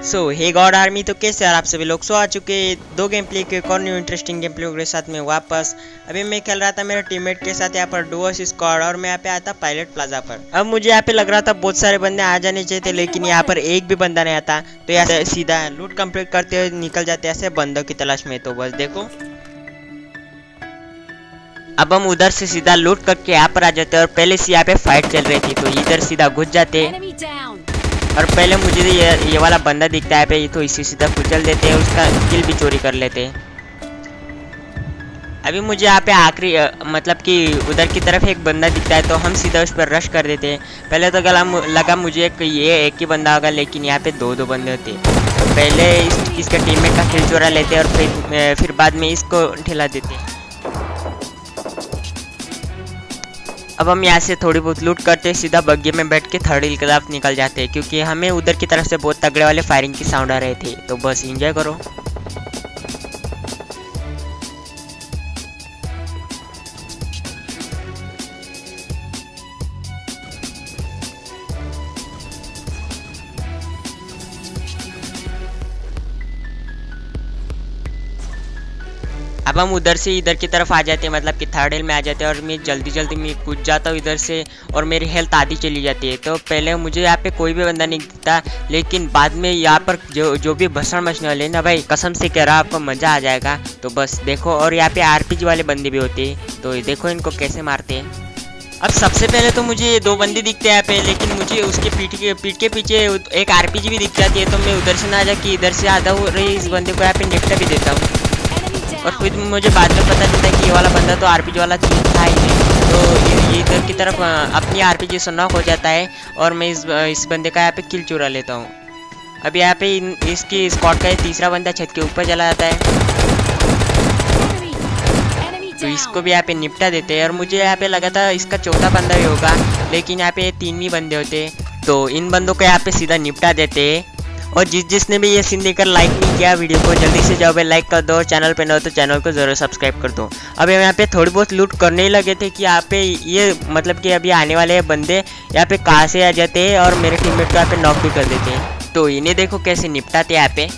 सो हे God army, तो कैसे यार आप सभी लोग सो आ चुके दो गेम प्ले के एक और न्यू इंटरेस्टिंग गेम प्ले के साथ में वापस। अभी मैं खेल रहा था मेरे टीममेट के साथ यहाँ पर डुओ स्क्वाड और मैं यहाँ पे आया था पायलट प्लाजा पर। अब मुझे यहाँ पे लग रहा था बहुत सारे बंदे आ जाने चाहिए थे, लेकिन यहाँ पर एक भी बंदा नहीं आता। तो यहाँ सीधा लूट कंप्लीट करते हुए निकल जाते ऐसे बंदों की तलाश में। तो बस देखो, अब हम उधर से सीधा लूट करके यहाँ पर आ जाते और पहले से यहाँ पे फाइट चल रही थी तो इधर सीधा घुस जाते। और पहले मुझे ये वाला बंदा दिखता है पे, तो इसी सीधा कुचल देते हैं, उसका किल भी चोरी कर लेते हैं। अभी मुझे यहाँ पे आखिरी मतलब कि उधर की तरफ एक बंदा दिखता है तो हम सीधा उस पर रश कर देते हैं। पहले तो लगा मुझे ये एक ही बंदा होगा, लेकिन यहाँ पे दो बंदे होते। तो पहले इसके टीममेट का किल चोरा लेते और फिर बाद में इसको ठेला देते। अब हम यहाँ से थोड़ी बहुत लूट करते सीधा बग्गी में बैठ के थर्ड हिल की तरफ निकल जाते हैं, क्योंकि हमें उधर की तरफ से बहुत तगड़े वाले फायरिंग की साउंड आ रहे थे। तो बस एंजॉय करो। अब हम उधर से इधर की तरफ आ जाते हैं, मतलब कि थर्ड हिल में आ जाते हैं और मैं जल्दी मैं कूद जाता हूँ इधर से और मेरी हेल्थ आधी चली जाती है। तो पहले मुझे यहाँ पे कोई भी बंदा नहीं दिखता, लेकिन बाद में यहाँ पर जो भी भसड़ मचने वाले ना भाई, कसम से कह रहा आपको मज़ा आ जाएगा। तो बस देखो, और यहाँ पे आरपीजी वाले बंदे भी होते हैं, तो देखो इनको कैसे मारते हैं। अब सबसे पहले तो मुझे दो बंदे दिखते हैं यहाँ पे, लेकिन मुझे उसके पीठ के पीछे एक आरपीजी भी दिख जाती है। तो मैं उधर से ना जाके इधर से आधा हो रही इस बंदे को यहाँ पे निपटा भी देता हूँ। और फिर मुझे बाद में पता चलता है कि ये वाला बंदा तो आरपीजी वाला चीज था ही नहीं। तो ये इधर की तरफ अपनी आरपीजी से नॉक हो जाता है और मैं इस बंदे का यहाँ पे किल चुरा लेता हूँ। अब यहाँ पे इसकी स्क्वाड का तीसरा बंदा छत के ऊपर चला जाता है, तो इसको भी यहाँ पे निपटा देते हैं। और मुझे यहाँ पे लगा था इसका चौथा बंदा ही होगा, लेकिन यहाँ पे तीन ही बंदे होते। तो इन बंदों को यहाँ पे सीधा निपटा देते। और जिसने भी ये सीन देखकर लाइक नहीं किया वीडियो को, जल्दी से जाओ भाई लाइक कर दो। चैनल पे न हो तो चैनल को ज़रूर सब्सक्राइब कर दो। अब हम यहाँ पे थोड़ी बहुत लूट करने ही लगे थे कि यहाँ पे ये मतलब कि अभी आने वाले बंदे यहाँ पे कहाँ से आ जाते हैं और मेरे टीममेट को यहाँ पे नॉक भी कर देते हैं। तो इन्हें देखो कैसे निपटाते यहाँ पे।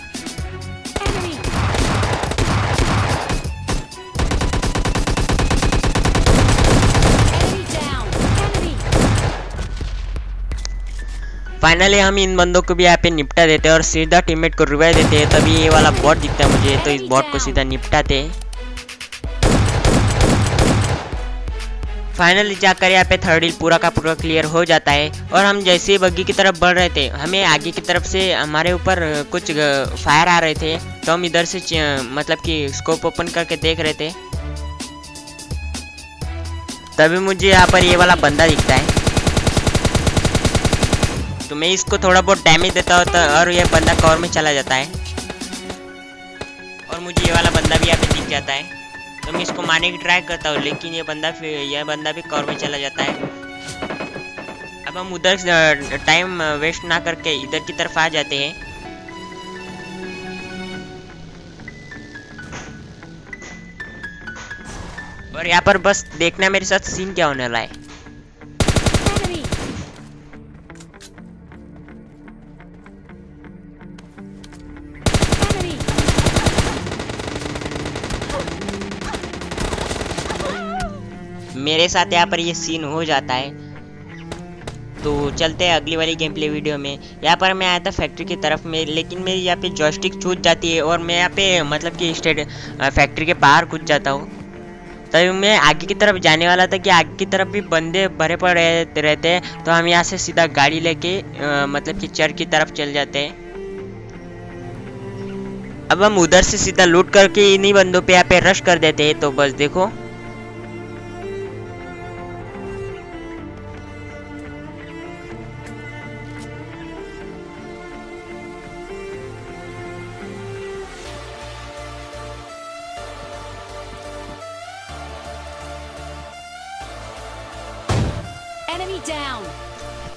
फाइनली हम इन बंदों को भी यहाँ पे निपटा देते हैं और सीधा टीममेट को रिवाइव देते हैं। तभी ये वाला बॉट दिखता है मुझे, तो इस बॉट को सीधा निपटाते हैं। फाइनली जाकर यहाँ पे थर्ड हिल पूरा का पूरा क्लियर हो जाता है। और हम जैसे ही बग्गी की तरफ बढ़ रहे थे, हमें आगे की तरफ से हमारे ऊपर कुछ फायर आ रहे थे। तो हम इधर से मतलब कि स्कोप ओपन करके देख रहे थे, तभी मुझे यहाँ पर ये वाला बंदा दिखता है। तो मैं इसको थोड़ा बहुत डैमेज देता हूँ और ये बंदा कवर में चला जाता है। और मुझे ये वाला बंदा भी यहाँ पे दिख जाता है, तो मैं इसको मारने की ट्राई करता हूँ, लेकिन ये बंदा भी कवर में चला जाता है। अब हम उधर टाइम वेस्ट ना करके इधर की तरफ आ जाते हैं। और यहाँ पर बस देखना मेरे साथ सीन क्या होने वाला है। मेरे साथ यहाँ पर ये सीन हो जाता है। तो चलते हैं अगली वाली गेम प्ले वीडियो में। यहाँ पर मैं आया था फैक्ट्री की तरफ में, लेकिन मेरी यहाँ पे जॉयस्टिक छूट जाती है और मैं यहाँ पे मतलब कि फैक्ट्री के बाहर कूद जाता हूँ। तभी मैं आगे की तरफ जाने वाला था कि आगे की तरफ भी बंदे भरे पड़े रहते हैं। तो हम यहाँ से सीधा गाड़ी लेके मतलब कि चर की तरफ चल जाते हैं। अब हम उधर से सीधा लूट करके इन्हीं बंदों पे यहाँ पे रश कर देते हैं। तो बस देखो,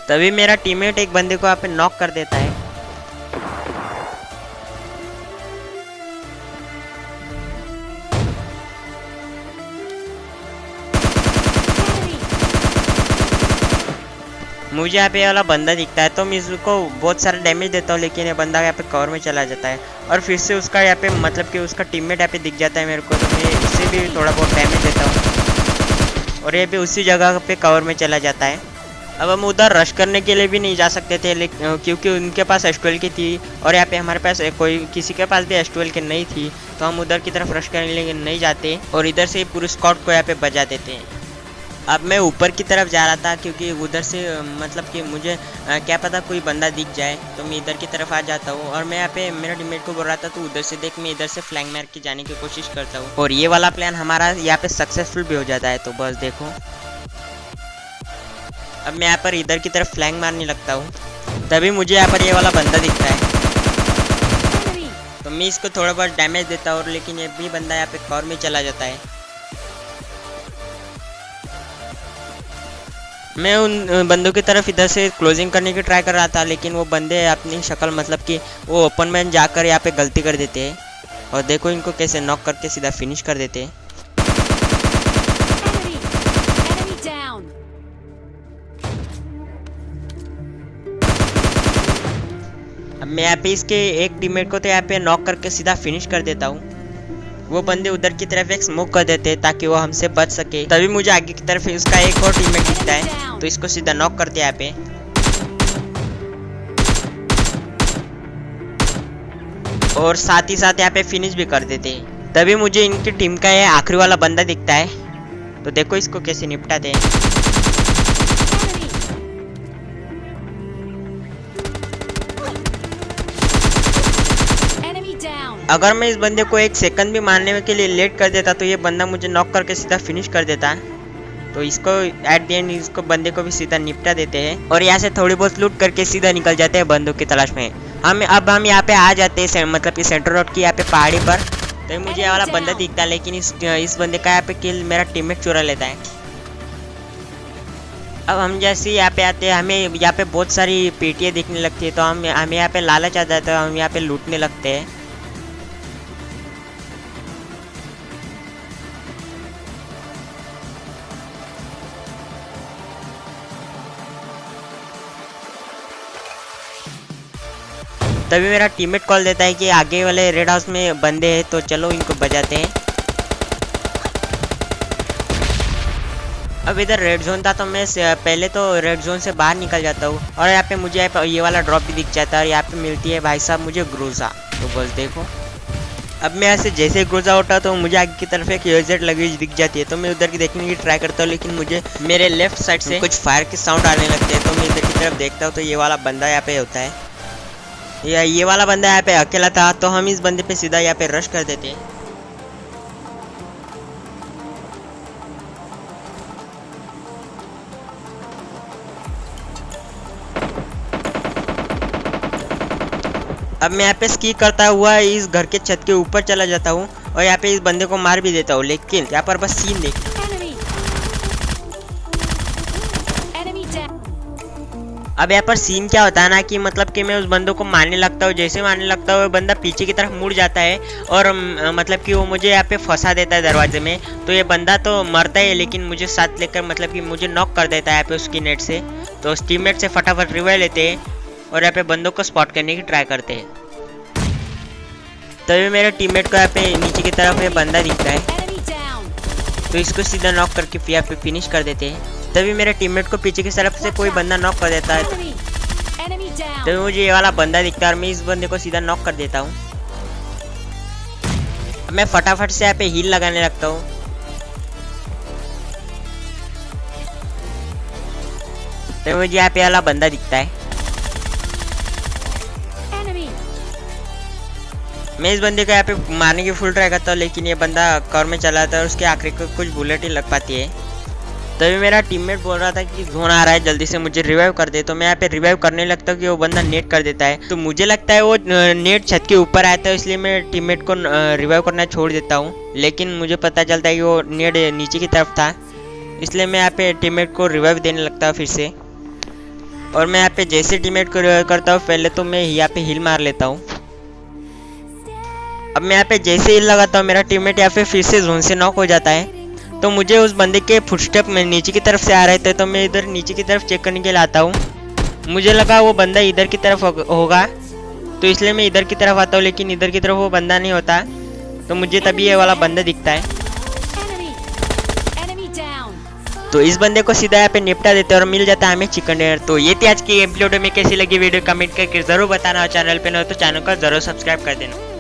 तभी मेरा टीममेट एक बंदे को यहाँ पे नॉक कर देता है। मुझे यहाँ पे ये वाला बंदा दिखता है तो मैं इसको बहुत सारा डैमेज देता हूँ, लेकिन ये बंदा यहाँ पे कवर में चला जाता है और फिर से उसका यहाँ पे मतलब कि उसका टीममेट यहाँ पे दिख जाता है मेरे को, तो मैं इससे भी थोड़ा बहुत डैमेज देता हूँ और ये भी उसी जगह पे कवर में चला जाता है। अब हम उधर रश करने के लिए भी नहीं जा सकते थे, लेकिन क्योंकि उनके पास S12 की थी और यहाँ पे हमारे पास किसी के पास भी S12 की नहीं थी, तो हम उधर की तरफ रश करने के लिए नहीं जाते और इधर से पूरे स्क्वाड को यहाँ पे बजा देते हैं। अब मैं ऊपर की तरफ जा रहा था क्योंकि उधर से मतलब कि मुझे क्या पता कोई बंदा दिख जाए, तो मैं इधर की तरफ आ जाता हूँ और मैं यहाँ पे मेरा टीममेट को बोल रहा था तो उधर से देख मैं इधर से फ्लैंक मार के जाने की कोशिश करता हूँ और ये वाला प्लान हमारा यहाँ पे सक्सेसफुल भी हो जाता है। तो बस देखो, अब मैं यहाँ पर इधर की तरफ फ्लैंक मारने लगता हूँ, तभी मुझे यहाँ पर ये वाला बंदा दिखता है तो मैं इसको थोड़ा बहुत डैमेज देता हूँ, लेकिन ये भी बंदा यहाँ पे कवर में चला जाता है। मैं उन बंदों की तरफ इधर से क्लोजिंग करने की ट्राई कर रहा था, लेकिन वो बंदे अपनी शक्ल मतलब कि वो ओपन में जाकर यहाँ पे गलती कर देते हैं और देखो इनको कैसे नॉक करके सीधा फिनिश कर देते हैं। अब मैं यहाँ पे इसके एक टीममेट को तो यहाँ पे नॉक करके सीधा फिनिश कर देता हूँ। वो बंदे उधर की तरफ एक स्मोक कर देते हैं ताकि वो हमसे बच सके, तभी मुझे आगे की तरफ इसका एक और टीममेट दिखता है तो इसको सीधा नॉक करते हैं यहाँ पे। और साथ ही साथ यहाँ पे फिनिश भी कर देते हैं। तभी मुझे इनकी टीम का ये आखिरी वाला बंदा दिखता है, तो देखो इसको कैसे निपटाते हैं। अगर मैं इस बंदे को एक सेकंड भी मारने के लिए लेट कर देता तो ये बंदा मुझे नॉक करके सीधा फिनिश कर देता। तो इसको एट द एंड इसको बंदे को भी सीधा निपटा देते हैं और यहाँ से थोड़ी बहुत लूट करके सीधा निकल जाते हैं बंदूक की तलाश में। हम यहाँ पे आ जाते हैं मतलब कि सेंटर रोड की यहाँ पे पहाड़ी पर। तो मुझे ये वाला बंदा दिखता है, लेकिन इस बंदे का यहाँ पे किल मेरा टीममेट चुरा लेता है। अब हम जैसे यहाँ पे आते हैं हमें यहाँ पे बहुत सारी पेटियाँ दिखने लगती है, तो हमें यहाँ पे लालच आ जाता है, हम यहाँ पे लूटने लगते हैं। तभी मेरा टीममेट कॉल देता है कि आगे वाले रेड हाउस में बंदे हैं, तो चलो इनको बजाते हैं। अब इधर रेड जोन था तो मैं पहले तो रेड जोन से बाहर निकल जाता हूँ और यहाँ पे मुझे ये वाला ड्रॉप भी दिख जाता है और यहाँ पे मिलती है भाई साहब मुझे ग्रोजा। तो बस देखो, अब मैं ऐसे जैसे ग्रोजा उठा तो मुझे आगे की तरफ एक यूजेड लगेज दिख जाती है, तो मैं उधर की देखने की ट्राई करता हूँ, लेकिन मुझे मेरे लेफ्ट साइड से कुछ फायर के साउंड आने लगते हैं। तो मैं इधर की तरफ देखता हूँ तो ये वाला बंदा यहाँ पे होता है, ये वाला बंदा यहाँ पे अकेला था, तो हम इस बंदे पे सीधा यहाँ पे रश कर देते हैं। अब मैं यहाँ पे स्की करता हुआ इस घर के छत के ऊपर चला जाता हूँ और यहाँ पे इस बंदे को मार भी देता हूँ, लेकिन यहाँ पर बस सीन देख। अब यहाँ पर सीन क्या होता है ना कि मतलब कि मैं उस बंदे को मारने लगता हूँ, जैसे मारने लगता हूँ वो बंदा पीछे की तरफ मुड़ जाता है और मतलब कि वो मुझे यहाँ पे फंसा देता है दरवाजे में। तो ये बंदा तो मरता है, लेकिन मुझे साथ लेकर मतलब कि मुझे नॉक कर देता है यहाँ पे उसकी नेट से। तो उस टीममेट से फटाफट रिवाइव लेते हैं और यहाँ पे बंदों को स्पॉट करने की ट्राई करते हैं। तभी मेरे टीममेट को यहाँ पे नीचे की तरफ ये बंदा दिखता है, तो इसको सीधा नॉक करके यहाँ पे फिनिश कर देते हैं। तभी मेरे टीममेट को पीछे की तरफ से कोई बंदा नॉक कर देता है, तभी मुझे ये वाला बंदा दिखता है और मैं इस बंदे को सीधा नॉक कर देता हूँ। मैं फटाफट से यहाँ पे हील लगाने लगता हूँ। तभी मुझे यहाँ पे वाला बंदा दिखता है, मैं इस बंदे को यहाँ पे मारने की फुल ट्राई करता हूँ, लेकिन ये बंदा कवर में चला जाता है और उसके आखिरी को कुछ बुलेट ही लग पाती है। तभी मेरा टीममेट बोल रहा था कि जोन आ रहा है, जल्दी से मुझे रिवाइव कर दे। तो मैं यहाँ पे रिवाइव करने लगता हूँ कि वो बंदा नेट कर देता है, तो मुझे लगता है वो नेट छत के ऊपर आया था, इसलिए मैं टीममेट को रिवाइव करना छोड़ देता हूँ। लेकिन मुझे पता चलता है कि वो नेट नीचे की तरफ था, इसलिए मैं यहाँ पे टीममेट को रिवाइव देने लगता हूँ फिर से। और मैं यहाँ पे जैसे टीममेट को रिवाइव करता हूँ पहले तो मैं यहाँ पे हिल मार लेता हूँ। अब मैं यहाँ पे जैसे हिल लगाता हूँ मेरा टीममेट यहाँ पे फिर से जोन से नॉक हो जाता है। तो मुझे उस बंदे के फुटस्टेप में नीचे की तरफ से आ रहे थे, तो मैं इधर नीचे की तरफ चेक करने के लिए आता हूँ। मुझे लगा वो बंदा इधर की तरफ होगा, तो इसलिए मैं इधर की तरफ आता हूँ, लेकिन इधर की तरफ वो बंदा नहीं होता। तो मुझे तभी ये वाला बंदा दिखता है, तो इस बंदे को सीधा यहाँ पे निपटा देते हैं और मिल जाता है हमें चिकन डिनर। तो ये थी आज की एपिसोड में। कैसी लगी वीडियो कमेंट करके जरूर बताना, और चैनल पे न हो तो चैनल को जरूर सब्सक्राइब कर देना।